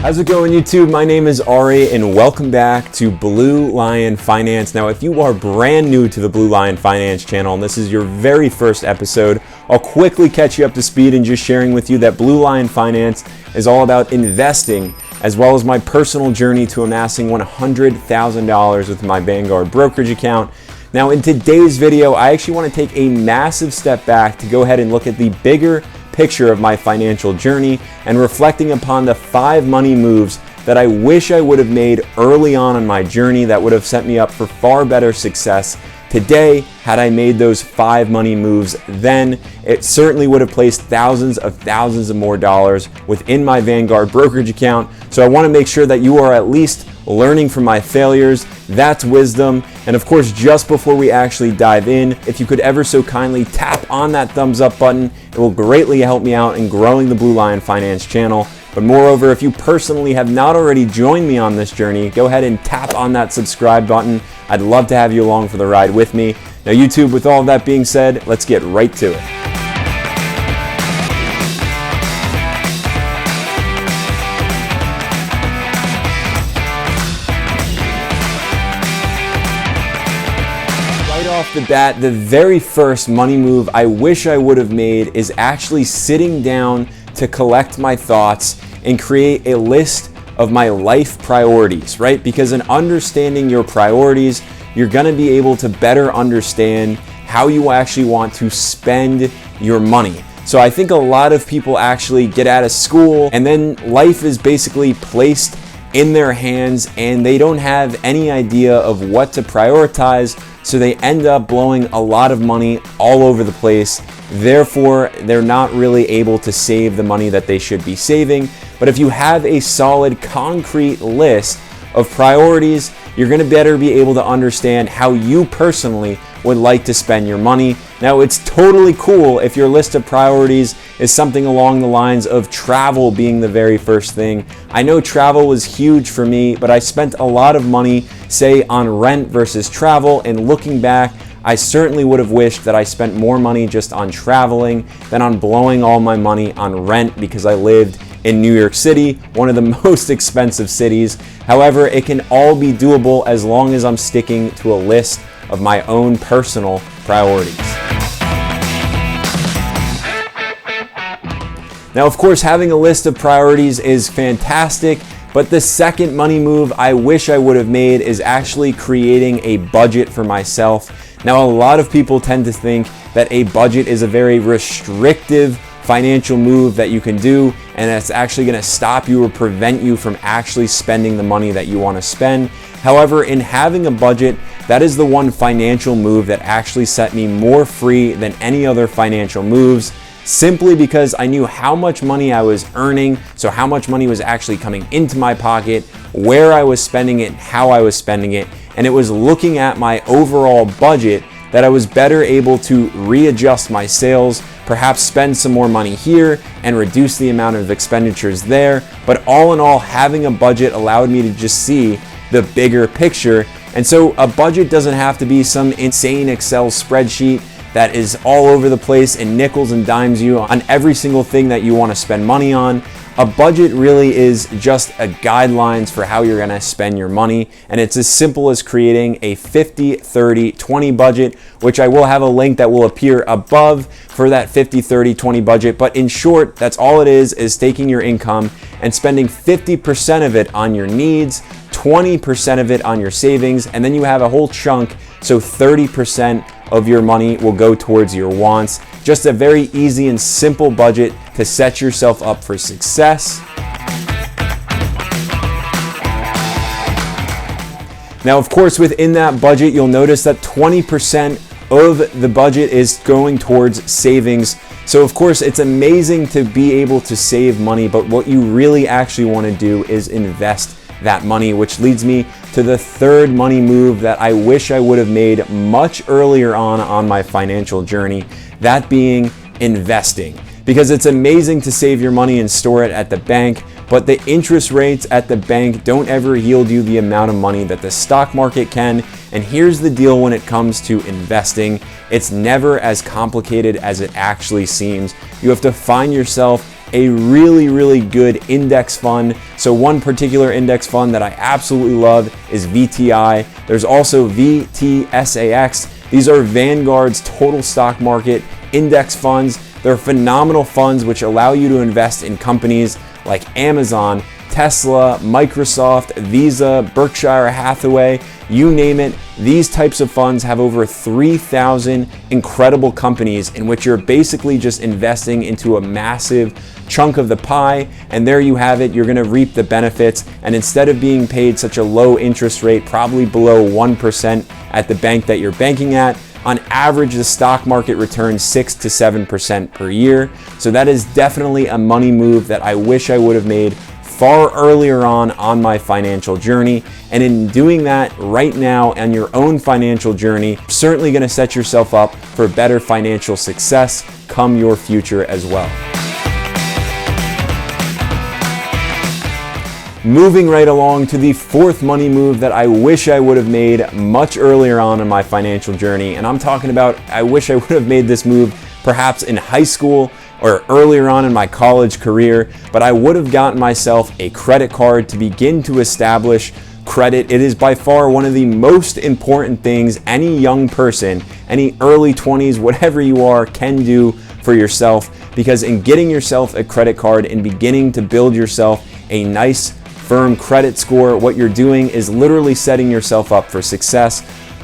How's it going, YouTube? My name is Ari and welcome back to Blue Lion Finance. Now, if you are brand new to the Blue Lion Finance channel and this is your very first episode, I'll quickly catch you up to speed and just sharing with you that Blue Lion Finance is all about investing, as well as my personal journey to amassing $100,000 with my Vanguard brokerage account. Now, in today's video, I actually want to take a massive step back to go ahead and look at the bigger picture of my financial journey and reflecting upon the 5 money moves that I wish I would have made early on in my journey that would have set me up for far better success today. Had I made those 5 money moves then, it certainly would have placed thousands of more dollars within my Vanguard brokerage account. So I want to make sure that you are at least learning from my failures. That's wisdom. And of course, just before we actually dive in, if you could ever so kindly tap on that thumbs up button, it will greatly help me out in growing the Blue Lion Finance channel. But moreover, if you personally have not already joined me on this journey, go ahead and tap on that subscribe button. I'd love to have you along for the ride with me. Now, YouTube, with all of that being said, let's get right to it. Off the bat, the very first money move I wish I would have made is actually sitting down to collect my thoughts and create a list of my life priorities, right? Because in understanding your priorities, you're going to be able to better understand how you actually want to spend your money. So I think a lot of people actually get out of school and then life is basically placed in their hands and they don't have any idea of what to prioritize. So they end up blowing a lot of money all over the place. Therefore, they're not really able to save the money that they should be saving. But if you have a solid, concrete list of priorities, you're going to better be able to understand how you personally would like to spend your money. Now, it's totally cool if your list of priorities is something along the lines of travel being the very first thing. I know travel was huge for me, but I spent a lot of money, say, on rent versus travel, and looking back, I certainly would have wished that I spent more money just on traveling than on blowing all my money on rent because I lived in New York City, one of the most expensive cities. However, it can all be doable as long as I'm sticking to a list of my own personal priorities. Now, of course, having a list of priorities is fantastic, but the second money move I wish I would have made is actually creating a budget for myself. Now, a lot of people tend to think that a budget is a very restrictive financial move that you can do, and it's actually going to stop you or prevent you from actually spending the money that you want to spend. However, in having a budget, that is the one financial move that actually set me more free than any other financial moves, simply because I knew how much money I was earning, so how much money was actually coming into my pocket, where I was spending it, how I was spending it, and it was looking at my overall budget that I was better able to readjust my sales, perhaps spend some more money here and reduce the amount of expenditures there. But all in all, having a budget allowed me to just see the bigger picture. And so a budget doesn't have to be some insane Excel spreadsheet that is all over the place and nickels and dimes you on every single thing that you want to spend money on. A budget really is just a guidelines for how you're going to spend your money, and it's as simple as creating a 50-30-20 budget, which I will have a link that will appear above for that 50-30-20 budget. But in short, that's all it is taking your income and spending 50% of it on your needs, 20% of it on your savings, and then you have a whole chunk, so 30% of your money will go towards your wants. Just a very easy and simple budget to set yourself up for success. Now, of course, within that budget, you'll notice that 20% of the budget is going towards savings. So of course, it's amazing to be able to save money, but what you really actually want to do is invest that money, which leads me to the third money move that I wish I would have made much earlier on my financial journey, that being investing. Because it's amazing to save your money and store it at the bank, but the interest rates at the bank don't ever yield you the amount of money that the stock market can. And here's the deal when it comes to investing. It's never as complicated as it actually seems. You have to find yourself a really good index fund. So one particular index fund that I absolutely love is VTI. There's also VTSAX. These are Vanguard's total stock market index funds. They're phenomenal funds which allow you to invest in companies like Amazon, Tesla, Microsoft, Visa, Berkshire Hathaway, you name it. These types of funds have over 3,000 incredible companies in which you're basically just investing into a massive chunk of the pie, and there you have it. You're going to reap the benefits, and instead of being paid such a low interest rate, probably below 1% at the bank that you're banking at, on average the stock market returns 6 to 7% per year. So that is definitely a money move that I wish I would have made far earlier on my financial journey. And in doing that right now on your own financial journey, you're certainly going to set yourself up for better financial success come your future as well. Moving right along to the fourth money move that I wish I would have made much earlier on in my financial journey. And I'm talking about, I wish I would have made this move perhaps in high school or earlier on in my college career, but I would have gotten myself a credit card to begin to establish credit. It is by far one of the most important things any young person, any early 20s, whatever you are, can do for yourself, because in getting yourself a credit card and beginning to build yourself a nice firm credit score, what you're doing is literally setting yourself up for success.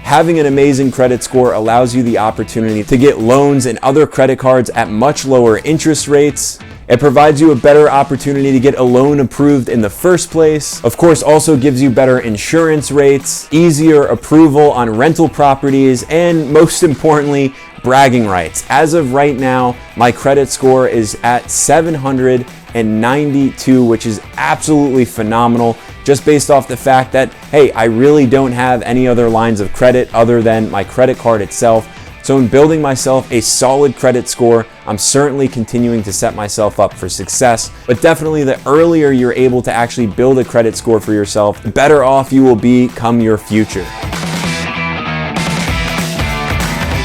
Having an amazing credit score allows you the opportunity to get loans and other credit cards at much lower interest rates. It provides you a better opportunity to get a loan approved in the first place. Of course, also gives you better insurance rates, easier approval on rental properties, and most importantly, bragging rights. As of right now, my credit score is at 792, which is absolutely phenomenal, just based off the fact that, hey, I really don't have any other lines of credit other than my credit card itself. So in building myself a solid credit score, I'm certainly continuing to set myself up for success. But definitely the earlier you're able to actually build a credit score for yourself, the better off you will be come your future.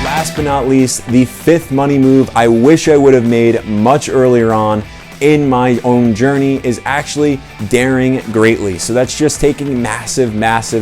Last but not least, the fifth money move I wish I would have made much earlier on in my own journey is actually daring greatly. So that's just taking massive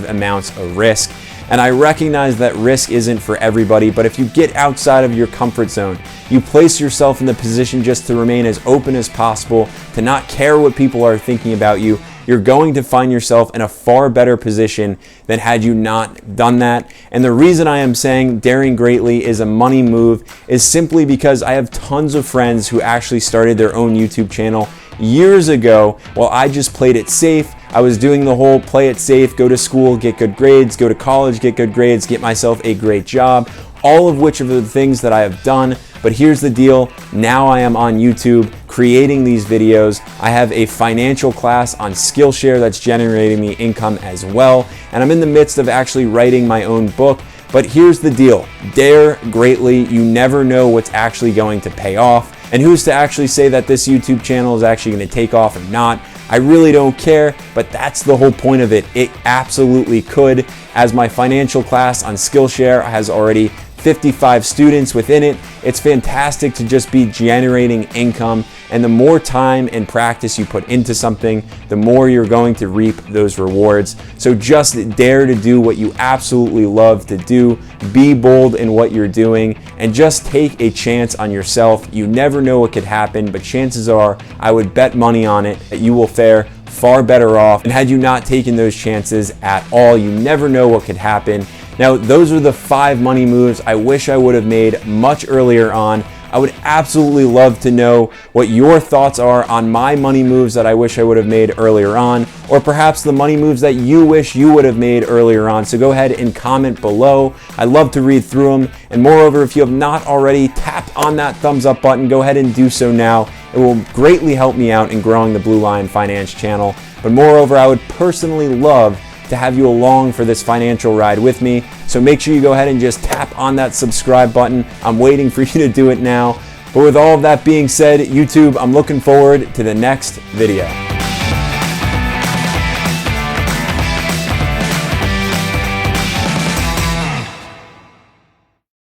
amounts of risk. And I recognize that risk isn't for everybody, but if you get outside of your comfort zone, you place yourself in the position just to remain as open as possible, to not care what people are thinking about you, you're going to find yourself in a far better position than had you not done that. And the reason I am saying daring greatly is a money move is simply because I have tons of friends who actually started their own YouTube channel years ago while I just played it safe. I was doing the whole play it safe, go to school, get good grades, go to college, get good grades, get myself a great job, all of which are the things that I have done. But here's the deal, now I am on YouTube creating these videos. I have a financial class on Skillshare that's generating me income as well. And I'm in the midst of actually writing my own book. But here's the deal, dare greatly. You never know what's actually going to pay off. And who's to actually say that this YouTube channel is actually going to take off or not? I really don't care, but that's the whole point of it. It absolutely could. As my financial class on Skillshare has already 55 students within it. It's fantastic to just be generating income, and the more time and practice you put into something, the more you're going to reap those rewards. So just dare to do what you absolutely love to do. Be bold in what you're doing and just take a chance on yourself. You never know what could happen, but chances are, I would bet money on it, that you will fare far better off. And had you not taken those chances at all, you never know what could happen. Now, those are the 5 money moves I wish I would have made much earlier on. I would absolutely love to know what your thoughts are on my money moves that I wish I would have made earlier on, or perhaps the money moves that you wish you would have made earlier on. So go ahead and comment below. I'd love to read through them. And moreover, if you have not already, tap on that thumbs up button. Go ahead and do so now. It will greatly help me out in growing the Blue Lion Finance channel. But moreover, I would personally love to have you along for this financial ride with me. So make sure you go ahead and just tap on that subscribe button. I'm waiting for you to do it now. But with all of that being said, YouTube, I'm looking forward to the next video.